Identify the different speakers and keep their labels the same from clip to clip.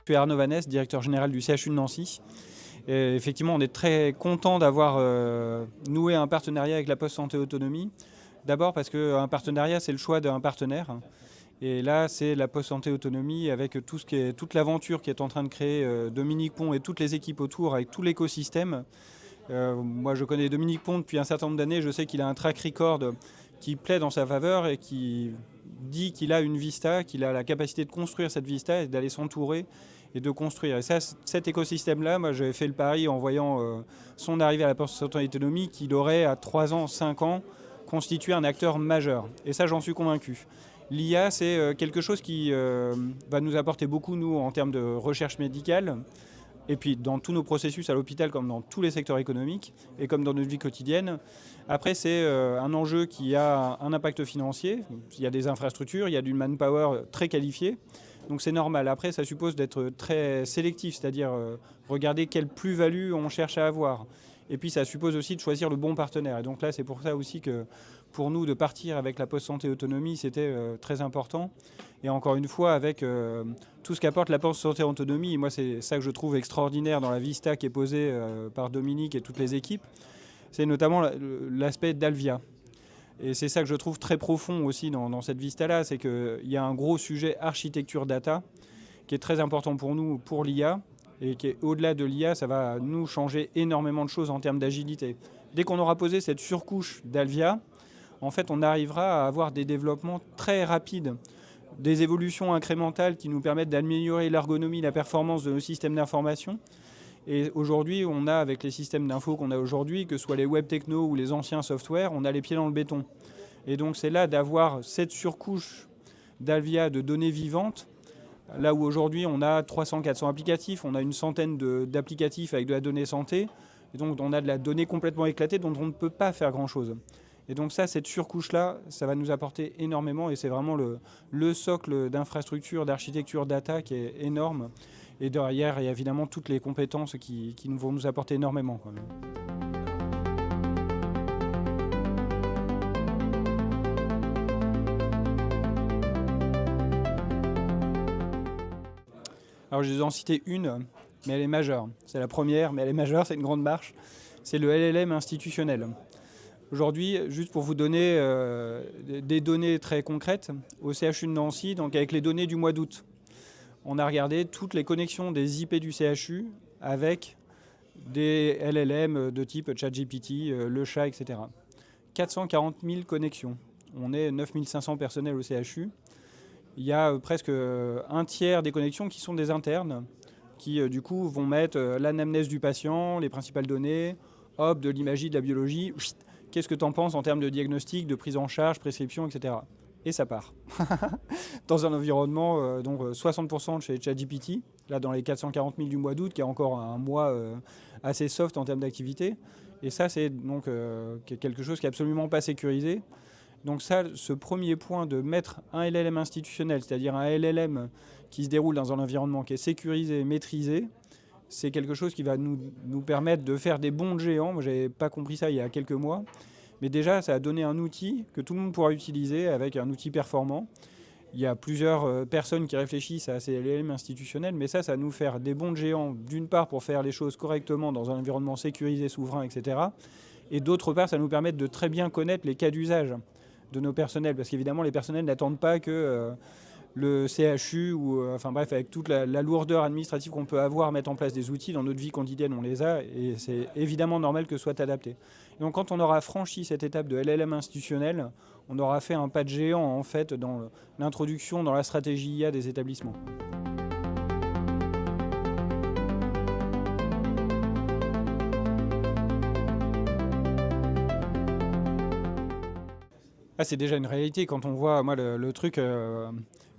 Speaker 1: Je suis Arnaud Vanès, directeur général du CHU de Nancy. Et effectivement, on est très content d'avoir noué un partenariat avec la Poste Santé Autonomie. D'abord parce qu'un partenariat, c'est le choix d'un partenaire. Et là, c'est la Poste Santé Autonomie avec toute l'aventure qui est en train de créer Dominique Pont et toutes les équipes autour, avec tout l'écosystème. Moi, je connais Dominique Pont depuis un certain nombre d'années. Je sais qu'il a un track record qui plaide en sa faveur et qui dit qu'il a une vista, qu'il a la capacité de construire cette vista et d'aller s'entourer et de construire. Et ça, cet écosystème-là, moi, j'avais fait le pari en voyant son arrivée à la Poste Santé Autonomie qu'il aurait, à 3 ans, 5 ans, constitué un acteur majeur. Et ça, j'en suis convaincu. L'IA, c'est quelque chose qui va nous apporter beaucoup, nous, en termes de recherche médicale, et puis dans tous nos processus à l'hôpital, comme dans tous les secteurs économiques, et comme dans notre vie quotidienne. Après, c'est un enjeu qui a un impact financier. Il y a des infrastructures, il y a du manpower très qualifié. Donc c'est normal. Après, ça suppose d'être très sélectif, c'est-à-dire regarder quelle plus-value on cherche à avoir. Et puis ça suppose aussi de choisir le bon partenaire. Et donc là, c'est pour ça aussi que pour nous, de partir avec la Poste Santé Autonomie, c'était très important. Et encore une fois, avec tout ce qu'apporte la Poste Santé Autonomie, moi c'est ça que je trouve extraordinaire dans la vista qui est posée par Dominique et toutes les équipes, c'est notamment l'aspect d'Alvia. Et c'est ça que je trouve très profond aussi dans cette vista-là, c'est qu'il y a un gros sujet architecture data qui est très important pour nous, pour l'IA, et qui est au-delà de l'IA, ça va nous changer énormément de choses en termes d'agilité. Dès qu'on aura posé cette surcouche d'Alvia, en fait, on arrivera à avoir des développements très rapides, des évolutions incrémentales qui nous permettent d'améliorer l'ergonomie, la performance de nos systèmes d'information. Et aujourd'hui, on a, avec les systèmes d'info qu'on a aujourd'hui, que ce soit les web techno ou les anciens softwares, on a les pieds dans le béton. Et donc c'est là d'avoir cette surcouche d'Alvia de données vivantes, là où aujourd'hui on a 300-400 applicatifs, on a une centaine d'applicatifs avec de la donnée santé, et donc on a de la donnée complètement éclatée dont on ne peut pas faire grand-chose. Et donc ça, cette surcouche-là, ça va nous apporter énormément, et c'est vraiment le socle d'infrastructure, d'architecture data qui est énorme. Et derrière, il y a évidemment toutes les compétences qui vont nous apporter énormément, quoi. Alors je vais en citer une, mais elle est majeure. C'est la première, mais elle est majeure, c'est une grande marche. C'est le LLM institutionnel. Aujourd'hui, juste pour vous donner des données très concrètes, au CHU de Nancy, donc avec les données du mois d'août, on a regardé toutes les connexions des IP du CHU avec des LLM de type ChatGPT, le chat, etc. 440 000 connexions. On est 9 500 personnels au CHU. Il y a presque un tiers des connexions qui sont des internes, qui du coup vont mettre l'anamnèse du patient, les principales données, hop, de l'imagerie, de la biologie. Qu'est-ce que tu en penses en termes de diagnostic, de prise en charge, prescription, etc. Et ça part. Dans un environnement, donc 60% chez ChatGPT, là dans les 440 000 du mois d'août, qui est encore un mois assez soft en termes d'activité. Et ça, c'est donc quelque chose qui n'est absolument pas sécurisé. Donc ça, ce premier point de mettre un LLM institutionnel, c'est-à-dire un LLM qui se déroule dans un environnement qui est sécurisé, maîtrisé, c'est quelque chose qui va nous permettre de faire des bonds de géants. Moi, je n'avais pas compris ça il y a quelques mois. Mais déjà, ça a donné un outil que tout le monde pourra utiliser avec un outil performant. Il y a plusieurs personnes qui réfléchissent à ces LLM institutionnels, mais ça va nous faire des bonds de géants, d'une part pour faire les choses correctement dans un environnement sécurisé, souverain, etc. Et d'autre part, ça nous permet de très bien connaître les cas d'usage de nos personnels, parce qu'évidemment, les personnels n'attendent pas que le CHU ou enfin bref, avec toute la lourdeur administrative qu'on peut avoir à mettre en place des outils dans notre vie quotidienne, on les a, et c'est évidemment normal que ce soit adapté. Et donc quand on aura franchi cette étape de LLM institutionnel, on aura fait un pas de géant en fait dans l'introduction dans la stratégie IA des établissements. Ah, c'est déjà une réalité quand on voit, moi, le truc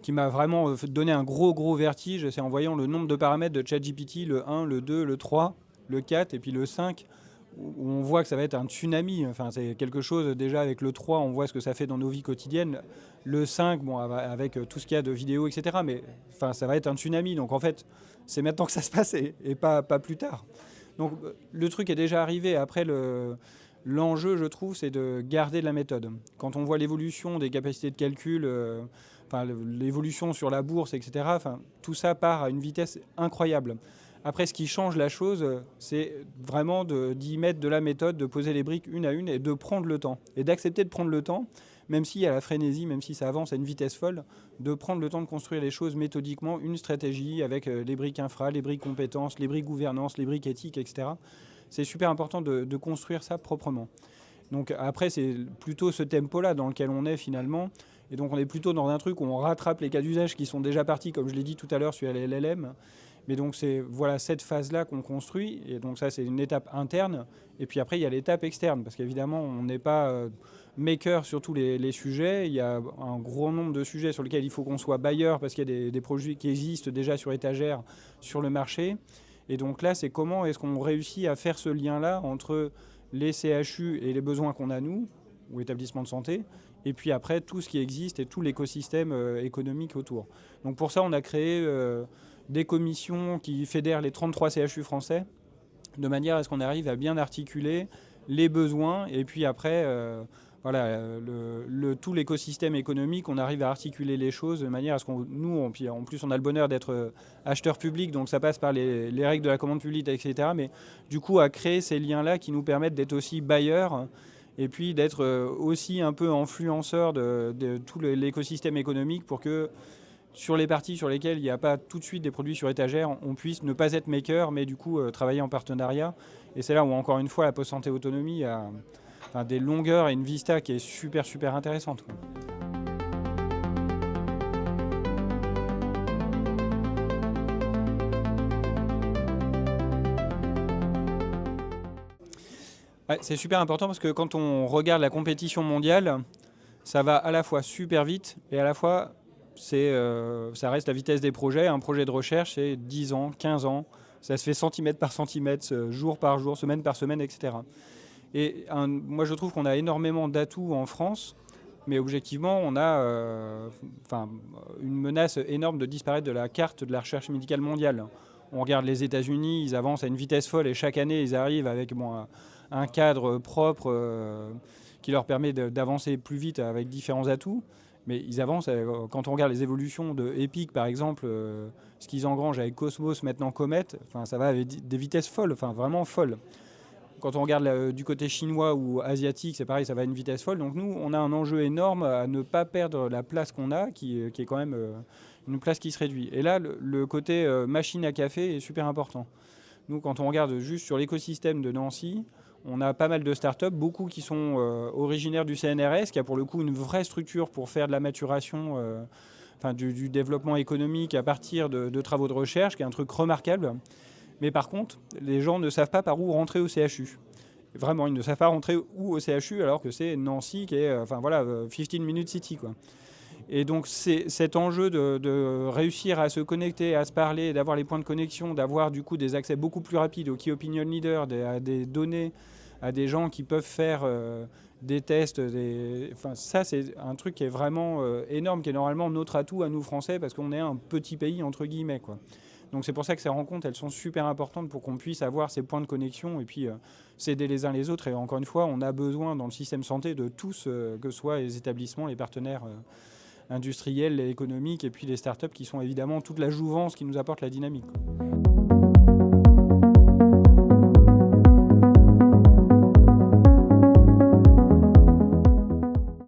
Speaker 1: qui m'a vraiment donné un gros vertige, c'est en voyant le nombre de paramètres de ChatGPT, le 1, le 2, le 3, le 4 et puis le 5, où on voit que ça va être un tsunami. Enfin, c'est quelque chose, déjà avec le 3, on voit ce que ça fait dans nos vies quotidiennes. Le 5, bon, avec tout ce qu'il y a de vidéos, etc. Mais enfin, ça va être un tsunami. Donc en fait, c'est maintenant que ça se passe et pas plus tard. Donc le truc est déjà arrivé. Après, L'enjeu, je trouve, c'est de garder de la méthode. Quand on voit l'évolution des capacités de calcul, l'évolution sur la bourse, etc., tout ça part à une vitesse incroyable. Après, ce qui change la chose, c'est vraiment d'y mettre de la méthode, de poser les briques une à une et de prendre le temps. Et d'accepter de prendre le temps, même s'il y a la frénésie, même si ça avance à une vitesse folle, de prendre le temps de construire les choses méthodiquement, une stratégie avec les briques infra, les briques compétences, les briques gouvernance, les briques éthiques, etc. C'est super important de construire ça proprement. Donc après, c'est plutôt ce tempo-là dans lequel on est finalement. Et donc on est plutôt dans un truc où on rattrape les cas d'usage qui sont déjà partis, comme je l'ai dit tout à l'heure sur les LLM. Mais donc c'est voilà, cette phase-là qu'on construit. Et donc ça, c'est une étape interne. Et puis après, il y a l'étape externe. Parce qu'évidemment, on n'est pas maker sur tous les sujets. Il y a un gros nombre de sujets sur lesquels il faut qu'on soit bailleur parce qu'il y a des produits qui existent déjà sur étagère sur le marché. Et donc là, c'est comment est-ce qu'on réussit à faire ce lien-là entre les CHU et les besoins qu'on a nous, ou établissements de santé, et puis après tout ce qui existe et tout l'écosystème économique autour. Donc pour ça, on a créé des commissions qui fédèrent les 33 CHU français, de manière à ce qu'on arrive à bien articuler les besoins, et puis après, tout l'écosystème économique, on arrive à articuler les choses de manière à ce qu'on, nous, en plus on a le bonheur d'être acheteur public, donc ça passe par les règles de la commande publique, etc. Mais du coup, à créer ces liens-là qui nous permettent d'être aussi bailleurs, et puis d'être aussi un peu influenceurs de tout l'écosystème économique pour que sur les parties sur lesquelles il n'y a pas tout de suite des produits sur étagère, on puisse ne pas être maker, mais du coup travailler en partenariat. Et c'est là où, encore une fois, la Poste Santé Autonomie a des longueurs et une vista qui est super, super intéressante, quoi. Ouais, c'est super important parce que quand on regarde la compétition mondiale, ça va à la fois super vite et à la fois ça reste la vitesse des projets. Un projet de recherche, c'est 10 ans, 15 ans. Ça se fait centimètre par centimètre, jour par jour, semaine par semaine, etc. Et moi, je trouve qu'on a énormément d'atouts en France, mais objectivement, on a une menace énorme de disparaître de la carte de la recherche médicale mondiale. On regarde les États-Unis, ils avancent à une vitesse folle et chaque année, ils arrivent avec un cadre propre qui leur permet d'avancer plus vite avec différents atouts. Mais ils avancent, quand on regarde les évolutions de Epic par exemple, ce qu'ils engrangent avec Cosmos, maintenant Comet, ça va avec des vitesses folles, vraiment folles. Quand on regarde du côté chinois ou asiatique, c'est pareil, ça va à une vitesse folle. Donc nous, on a un enjeu énorme à ne pas perdre la place qu'on a, qui est quand même une place qui se réduit. Et là, le côté machine à café est super important. Nous, quand on regarde juste sur l'écosystème de Nancy, on a pas mal de startups, beaucoup qui sont originaires du CNRS, qui a pour le coup une vraie structure pour faire de la maturation, du développement économique à partir de travaux de recherche, qui est un truc remarquable. Mais par contre, les gens ne savent pas par où rentrer au CHU. Vraiment, ils ne savent pas rentrer où au CHU alors que c'est Nancy qui est 15 minutes city, quoi. Et donc c'est cet enjeu de réussir à se connecter, à se parler, d'avoir les points de connexion, d'avoir du coup des accès beaucoup plus rapides aux key opinion leaders, à des données, à des gens qui peuvent faire des tests. Ça c'est un truc qui est vraiment énorme, qui est normalement notre atout à nous Français, parce qu'on est un petit pays entre guillemets, quoi. Donc c'est pour ça que ces rencontres, elles sont super importantes pour qu'on puisse avoir ces points de connexion et puis s'aider les uns les autres. Et encore une fois, on a besoin dans le système santé de tous, que ce soit les établissements, les partenaires industriels, économiques et puis les startups qui sont évidemment toute la jouvence qui nous apporte la dynamique, quoi.